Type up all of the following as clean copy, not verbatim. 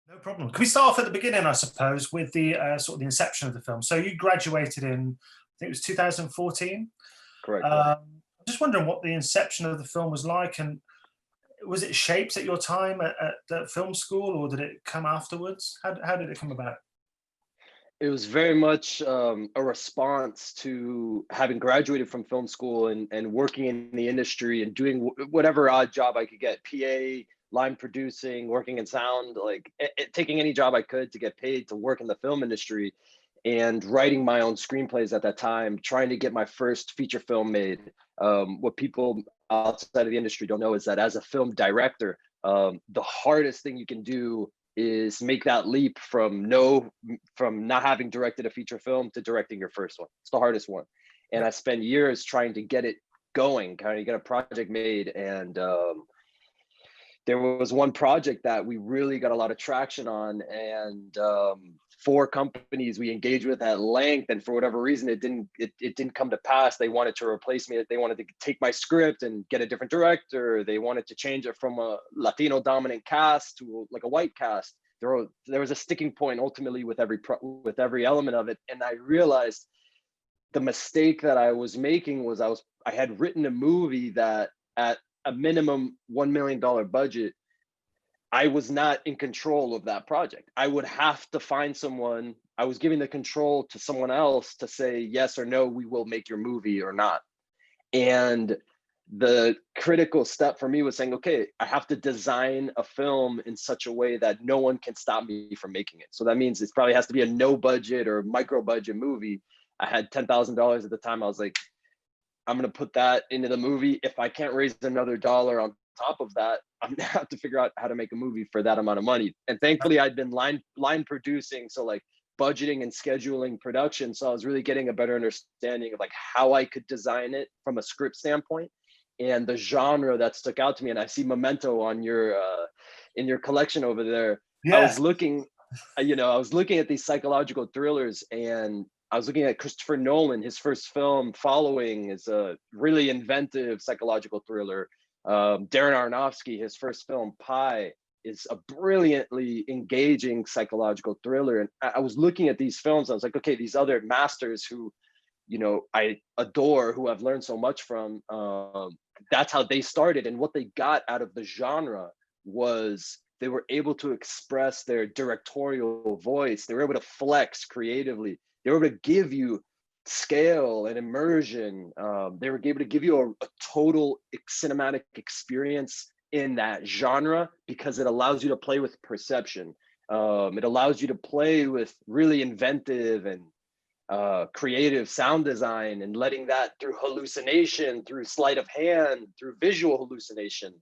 No problem. Can we start off at the beginning, I suppose, with the sort of the inception of the film? So you graduated in, I think it was 2014. Correct. I'm just wondering what the inception of the film was like, and was it shaped at your time at film school, or did it come afterwards? How did it come about? It was very much a response to having graduated from film school and working in the industry and doing whatever odd job I could get, PA, line producing, working in sound, like taking any job I could to get paid to work in the film industry and writing my own screenplays at that time, trying to get my first feature film made. What people outside of the industry don't know is that as a film director, the hardest thing you can do is make that leap from not having directed a feature film to directing your first one. It's the hardest one. And I spent years trying to get it going, kind of get a project made. And there was one project that we really got a lot of traction on, and four companies we engaged with at length, and for whatever reason it didn't come to pass. They wanted to replace me. They wanted to take my script and get a different director. They wanted to change it from a Latino dominant cast to like a white cast. There was a sticking point ultimately with every element of it, and I realized the mistake that I was making was I had written a movie that at a minimum $1 million budget, I was not in control of that project. I would have to find someone. I was giving the control to someone else to say yes or no, we will make your movie or not. And the critical step for me was saying, okay, I have to design a film in such a way that no one can stop me from making it. So that means it probably has to be a no budget or micro budget movie. I had $10,000 at the time. I was like, I'm going to put that into the movie. If I can't raise another dollar on top of that, I'm going to have to figure out how to make a movie for that amount of money. And thankfully I'd been line producing. So like budgeting and scheduling production. So I was really getting a better understanding of like how I could design it from a script standpoint and the genre that stuck out to me. And I see Memento on your, in your collection over there. I Yes. was looking, I was looking at these psychological thrillers, and I was looking at Christopher Nolan. His first film, Following, is a really inventive psychological thriller. Darren Aronofsky, his first film, Pi, is a brilliantly engaging psychological thriller. And I was looking at these films. I was like, okay, these other masters who, I adore, who I've learned so much from, that's how they started. And what they got out of the genre was they were able to express their directorial voice. They were able to flex creatively. They were able to give you scale and immersion. They were able to give you a total cinematic experience in that genre because it allows you to play with perception. It allows you to play with really inventive and creative sound design, and letting that through hallucination, through sleight of hand, through visual hallucination,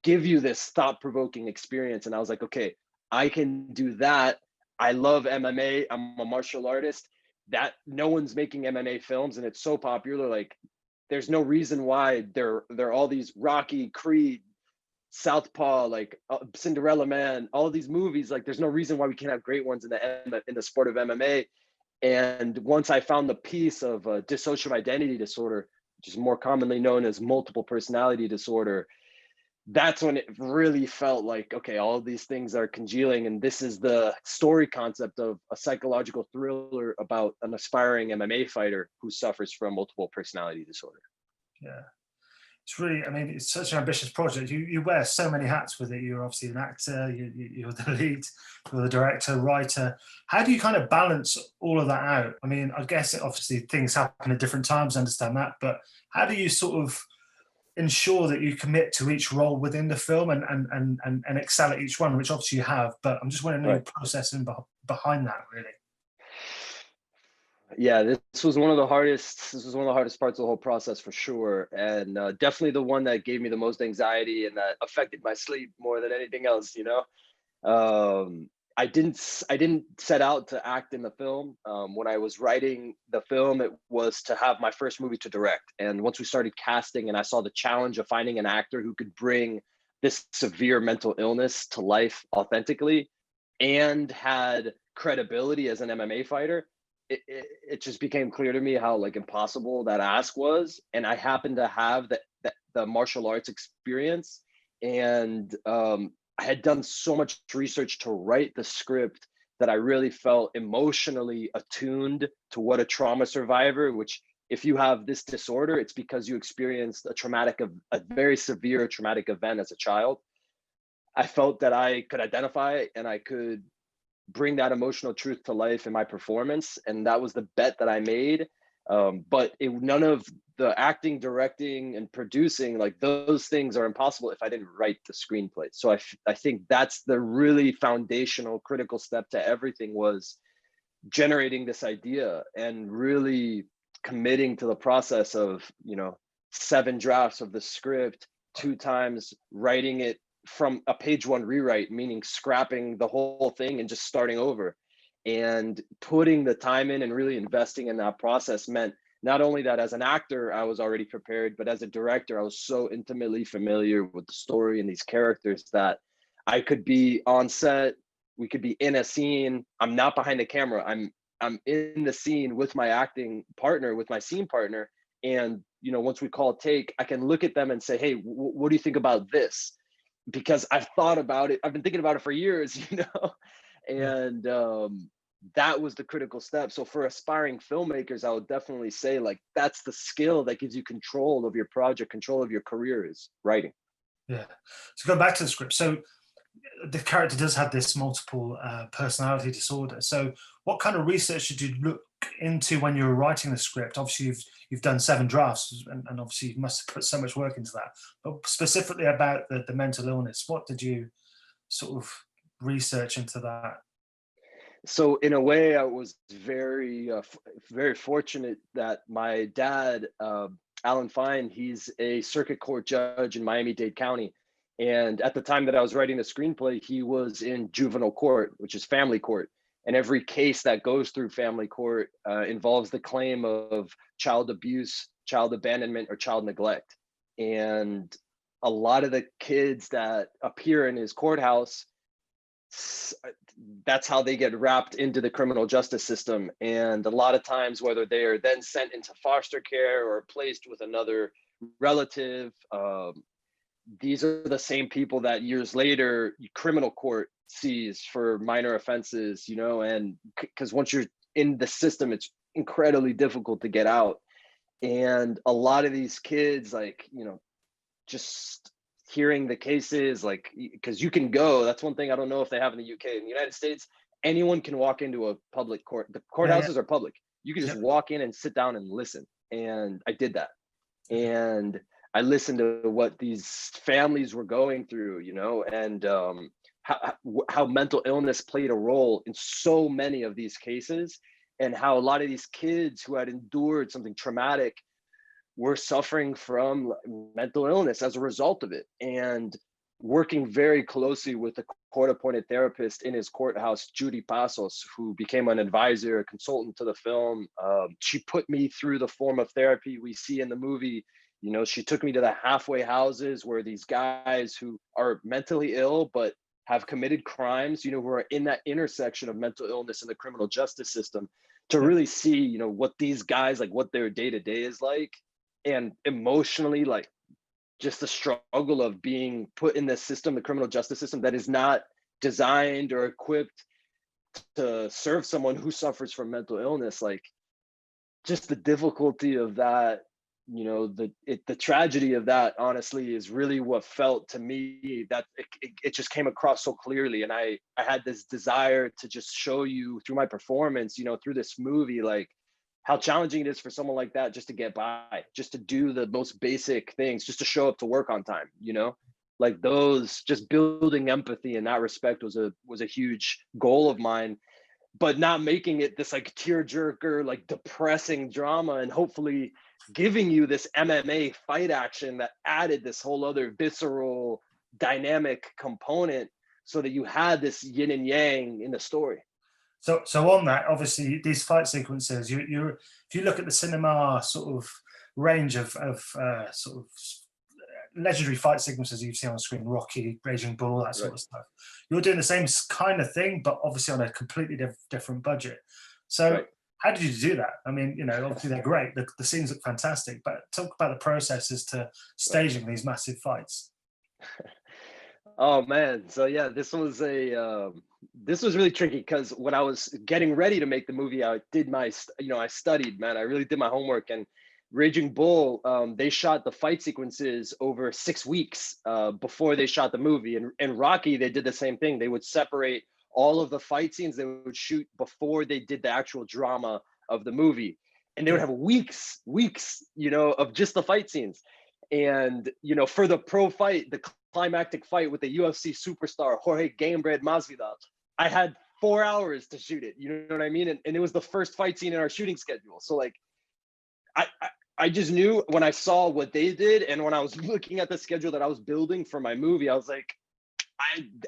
give you this thought-provoking experience. And I was like, okay, I can do that. I love MMA. I'm a martial artist. That no one's making MMA films, and it's so popular. Like, there's no reason why they're all these Rocky, Creed, Southpaw, like Cinderella Man, all of these movies. Like, there's no reason why we can't have great ones in the sport of MMA. And once I found the piece of dissociative identity disorder, which is more commonly known as multiple personality disorder, that's when it really felt like, okay, all of these things are congealing, and this is the story concept of a psychological thriller about an aspiring MMA fighter who suffers from multiple personality disorder. Yeah. It's really, I mean, it's such an ambitious project. You wear so many hats with it. You're obviously an actor, you're the lead, you're the director, writer. How do you kind of balance all of that out? I mean, I guess obviously things happen at different times, I understand that, but how do you sort of ensure that you commit to each role within the film and excel at each one, which obviously you have, but I'm just wondering your Right. process behind that, really. Yeah, this was one of the hardest. This was one of the hardest parts of the whole process for sure, and definitely the one that gave me the most anxiety and that affected my sleep more than anything else. I didn't set out to act in the film. When I was writing the film, it was to have my first movie to direct. And once we started casting, and I saw the challenge of finding an actor who could bring this severe mental illness to life authentically and had credibility as an MMA fighter, it just became clear to me how like impossible that ask was. And I happened to have the martial arts experience, and I had done so much research to write the script that I really felt emotionally attuned to what a trauma survivor, which if you have this disorder, it's because you experienced a very severe traumatic event as a child. I felt that I could identify and I could bring that emotional truth to life in my performance, and that was the bet that I made. None of the acting, directing, and producing, like those things are impossible if I didn't write the screenplay. So I think that's the really foundational, critical step to everything, was generating this idea and really committing to the process of 7 drafts of the script, 2 times writing it from a page 1 rewrite, meaning scrapping the whole thing and just starting over. And putting the time in and really investing in that process meant not only that as an actor I was already prepared, but as a director I was so intimately familiar with the story and these characters that I could be on set, we could be in a scene, I'm not behind the camera, I'm in the scene with my acting partner, with my scene partner, and once we call a take, I can look at them and say, hey, what do you think about this? Because I've thought about it, I've been thinking about it for years, and that was the critical step. So for aspiring filmmakers, I would definitely say, like, that's the skill that gives you control of your project, control of your career, is writing. Yeah. So go back to the script. So the character does have this multiple personality disorder. So what kind of research did you look into when you were writing the script? Obviously, you've done 7 drafts, and obviously you must have put so much work into that. But specifically about the mental illness, what did you sort of research into that? So in a way, I was very, very fortunate that my dad, Alan Fine, he's a circuit court judge in Miami-Dade County. And at the time that I was writing the screenplay, he was in juvenile court, which is family court. And every case that goes through family court involves the claim of child abuse, child abandonment, or child neglect. And a lot of the kids that appear in his courthouse, that's how they get wrapped into the criminal justice system. And a lot of times, whether they are then sent into foster care or placed with another relative, these are the same people that years later criminal court sees for minor offenses, and because once you're in the system, it's incredibly difficult to get out. And a lot of these kids, like, just hearing the cases, like, because you can go, that's one thing I don't know if they have in the UK. In the United States, anyone can walk into a public court. The courthouses are public. You can just walk in and sit down and listen. And I did that. And I listened to what these families were going through, and how mental illness played a role in so many of these cases, and how a lot of these kids who had endured something traumatic were suffering from mental illness as a result of it. And working very closely with the court-appointed therapist in his courthouse, Judy Pasos, who became an advisor, a consultant to the film. She put me through the form of therapy we see in the movie. She took me to the halfway houses where these guys who are mentally ill but have committed crimes, who are in that intersection of mental illness and the criminal justice system, to really see, what these guys, like, what their day-to-day is like, and emotionally, like, just the struggle of being put in this system, the criminal justice system, that is not designed or equipped to serve someone who suffers from mental illness. Like, just the difficulty of that, the tragedy of that, honestly, is really what felt to me that it just came across so clearly. And I had this desire to just show you through my performance, through this movie, like, how challenging it is for someone like that just to get by, just to do the most basic things, just to show up to work on time, like those, just building empathy in that respect was a huge goal of mine, but not making it this like tearjerker, like depressing drama, and hopefully giving you this MMA fight action that added this whole other visceral dynamic component, so that you had this yin and yang in the story. So on that, obviously, these fight sequences, if you look at the cinema sort of range of sort of legendary fight sequences you've seen on screen, Rocky, Raging Bull, that sort of stuff, you're doing the same kind of thing, but obviously on a completely different budget. So how did you do that? I mean, obviously they're great. The scenes look fantastic, but talk about the processes to staging these massive fights. Oh man, so yeah, this was really tricky because when I was getting ready to make the movie, I did I studied, man. I really did my homework. And Raging Bull, they shot the fight sequences over 6 weeks before they shot the movie. And Rocky, they did the same thing. They would separate all of the fight scenes they would shoot before they did the actual drama of the movie, and they would Yeah. have weeks, of just the fight scenes. And for the pro fight, the climactic fight with the UFC superstar Jorge Gamebred Masvidal, I had 4 hours to shoot it. You know what I mean? And it was the first fight scene in our shooting schedule. So like, I, I I just knew when I saw what they did, and when I was looking at the schedule that I was building for my movie, I was like,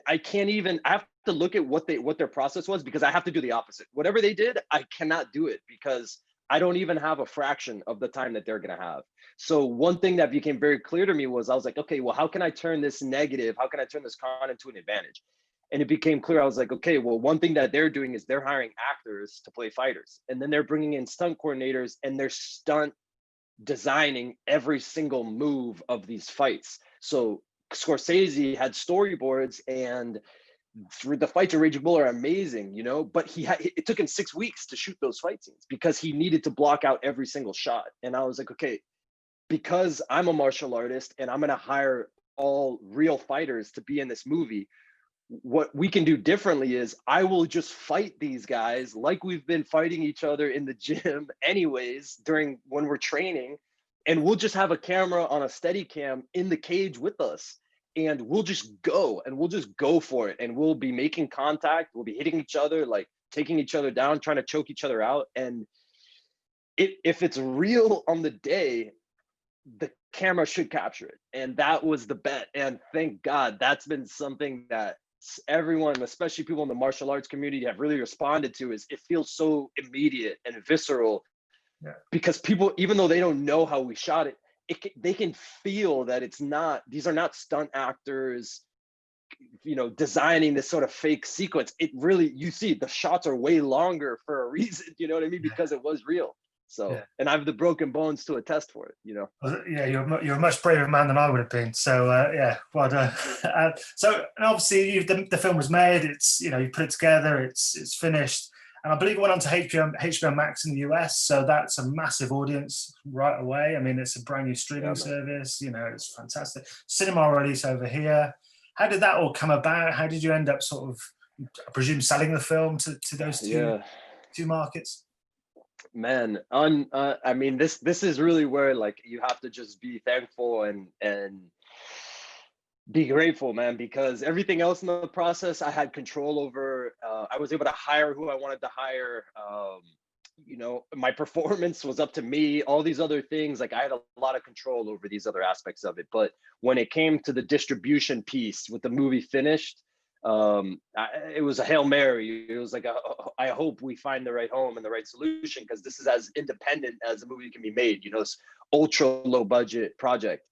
I can't even. I have to look at what their process was, because I have to do the opposite. Whatever they did, I cannot do it because I don't even have a fraction of the time that they're gonna have. So one thing that became very clear to me was, I was like, okay, well, how can I turn this negative? How can I turn this con into an advantage? And it became clear. I was like, okay, well, one thing that they're doing is they're hiring actors to play fighters, and then they're bringing in stunt coordinators, and they're stunt designing every single move of these fights. So Scorsese had storyboards, and through the fights of Raging Bull are amazing, but it took him 6 weeks to shoot those fight scenes because he needed to block out every single shot. And I was like, okay, because I'm a martial artist and I'm going to hire all real fighters to be in this movie, what we can do differently is I will just fight these guys like we've been fighting each other in the gym anyways during when we're training, and we'll just have a camera on a steady cam in the cage with us, and we'll just go for it, and we'll be making contact, we'll be hitting each other, like taking each other down, trying to choke each other out. And if it's real on the day, the camera should capture it. And that was the bet. And thank God that's been something that everyone, especially people in the martial arts community, have really responded to. Is it feels so immediate and visceral, Yeah. because people, even though they don't know how we shot it, they can feel that these are not stunt actors, designing this sort of fake sequence. It really, you see the shots are way longer for a reason, you know what I mean? Yeah. Because it was real. So, Yeah. and I have the broken bones to attest for it. Well, yeah, you're a much braver man than I would have been. So yeah, well done. So and obviously, the film was made. It's you put it together. It's finished, and I believe it went on to HBO Max in the US. So that's a massive audience right away. I mean, it's a brand new streaming service. It's fantastic. Cinema release over here. How did that all come about? How did you end up sort of, I presume, selling the film to those two markets? Man, I mean, this is really where, like, you have to just be thankful and be grateful, man, because everything else in the process I had control over. I was able to hire who I wanted to hire. My performance was up to me. All these other things, like, I had a lot of control over these other aspects of it. But when it came to the distribution piece, with the movie finished, it was a Hail Mary. It was like, I hope we find the right home and the right solution, because this is as independent as a movie can be made. It's ultra low budget project.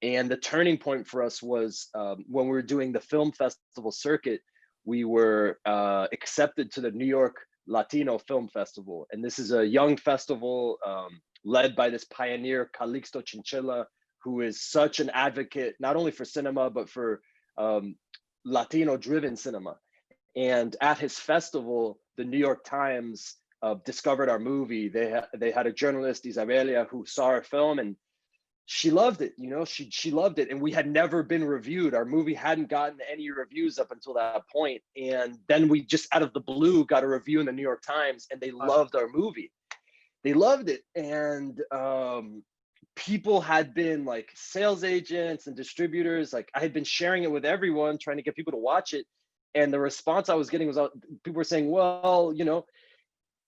And the turning point for us was, when we were doing the film festival circuit. We were accepted to the New York Latino Film Festival. And this is a young festival, led by this pioneer, Calixto Chinchilla, who is such an advocate, not only for cinema, but for Latino-driven cinema. And at his festival, the New York Times discovered our movie. They had a journalist, Isabella, who saw our film, and she loved it. She loved it, and we had never been reviewed. Our movie hadn't gotten any reviews up until that point, and then we just out of the blue got a review in the New York Times, and they loved our movie. They loved it, and people had been, like, sales agents and distributors. Like, I had been sharing it with everyone, trying to get people to watch it, and the response I was getting was, people were saying, well,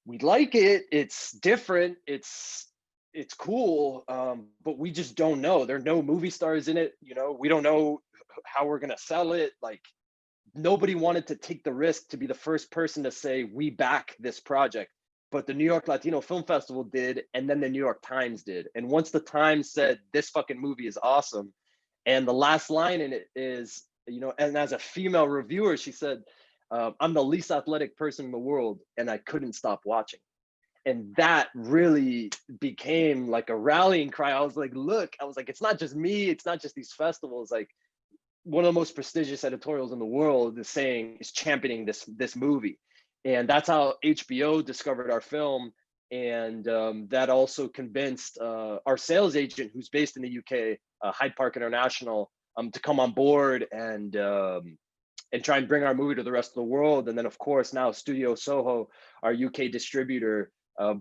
we like it. It's different. It's cool, but we just don't know. There are no movie stars in it. We don't know how we're gonna sell it. Like, nobody wanted to take the risk to be the first person to say, we back this project. But the New York Latino Film Festival did, and then the New York Times did. And once the Times said, this fucking movie is awesome, and the last line in it is, and as a female reviewer, she said, I'm the least athletic person in the world, and I couldn't stop watching. And that really became like a rallying cry. I was like, it's not just me. It's not just these festivals. Like, one of the most prestigious editorials in the world is championing this movie. And that's how HBO discovered our film. And that also convinced our sales agent, who's based in the UK, Hyde Park International, to come on board and try and bring our movie to the rest of the world. And then, of course, now Studio Soho, our UK distributor,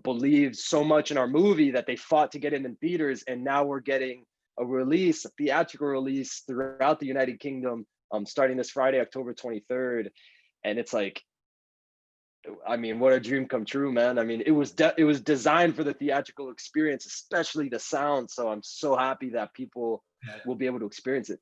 believes so much in our movie that they fought to get it in theaters. And now we're getting a theatrical release throughout the United Kingdom, starting this Friday, October 23rd. And it's like, I mean, what a dream come true, man. I mean, it was designed for the theatrical experience, especially the sound. So I'm so happy that people will be able to experience it.